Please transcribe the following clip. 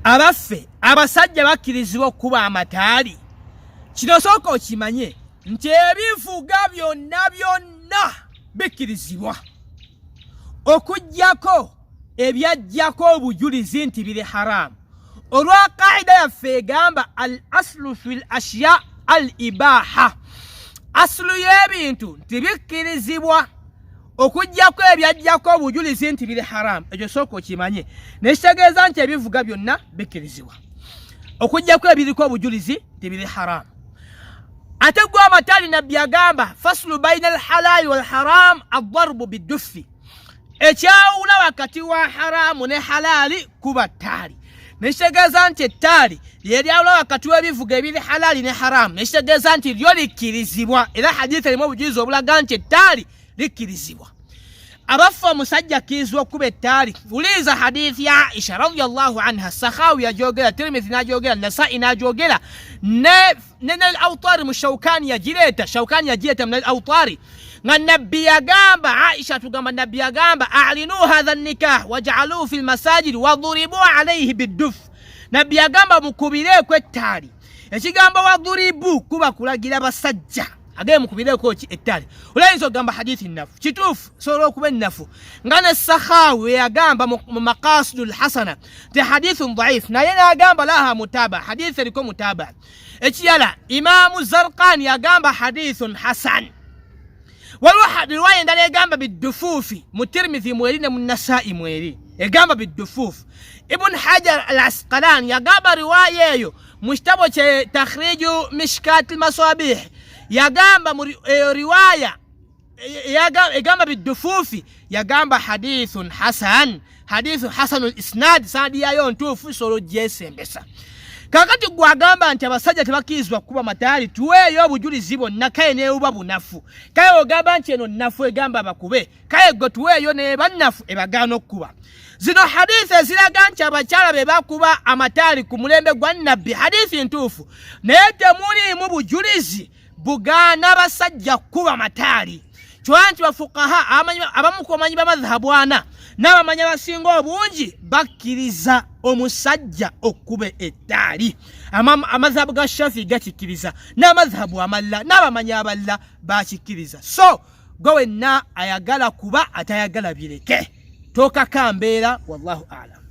abaffe abasajja bakkirizibwa okuba amataali kino sooka okimanye nti ebivuga byonna bikkirizibwa okuggyako ebyajjako obujulizi nti biri haramu olwa qaida yaffe egamba al aslu fil ashya al ibaha aslu y'ebintu nti bikkirizibwa okuggyako ebyajjako obujulizi nti biri haramu ekyo sooka okimanye nekitegeeza nti ebivuga byonna bikkirizibwa okuggyako ebiriko obujulizi nti biri haramu ate gwe amataali nabbi agamba faslu baina alhalaali walharam addarbu biddufi ekyawula wakati wa haramu ne halaali kuba ttaali nekitegeeza nti ettaali lyeryawula wakati w'ebivuga ebiri halaali ne haramu nekitegeeza nti lyo likkirizibwa era hadithi erimu obujulizi obulaga nti ettaali likkirizibwa abaffe omusajja akkirizibwa okuba ettaali uliza hadithi ya Aisha radiyallahu anha Sakhawi yajogera Tirmidhi najogera Nasai najogera ne al-Awtari mu Shawkani yagireeta min al-Awtari nga nabbi yagamba Aisha tugamba nabbi yagamba a'linu hadha an-nikah waj'aluhu fil masajid wadhuribu alayhi bid-duf nabbi yagamba mukubireeko ettaali ekigambo wadhuribu kuba kulagira basajja agee mukubireeko ettaali olayinza ogamba hadithi nafu kituufu sobola okuba ennafu nga ne Sakhawi yagamba mu maqasidul hasana te hadithun dhaif naye n'agamba laha mutaba hadithi eriko mutaba ekiyala Imamu Zarqani yagamba hadithun hasan waliwo riwaya endala egamba biddufuufi mu Tirmidhi mweri ne mu Nasai mweri egamba biddufuufu Ibn Hajar al-Asqalani yagamba riwaya eyo mu kitabo kye takhriju mishkat al-masabih yagamba riwaya egamba biddufuufi yagamba hadithun hasanul isnad sanadi yayo ntuufu solo gyesembesa kakati gwagamba nti abasajja tebakkirizibwa kuba mataali tuweeyo obujulizi bonna kaye neebuba bunafu kaye ogamba nti eno nafu egamba bakube kaye gwe tuweeyo ne bannafu ebagaana okuba zino hadithi eziraga nti abakyala be bakuba amataali ku mulembe gwa nabbi hadithi ntuufu naye temuliimu bujulizi bugaana basajja kuba mataali kywa nti bafuqaha abamu ku bamanyi bamadhahabu ana n'abamanyi abasinga obungi bakkiriza omusajja okuba ettaali amadhahabu ga Shafi gakikkiriza n'amadhahabu amalala n'abamanyi abalala bakikkiriza so gwe wenna ayagala kuba atayagala bireke tookakambeera wallahu a'lam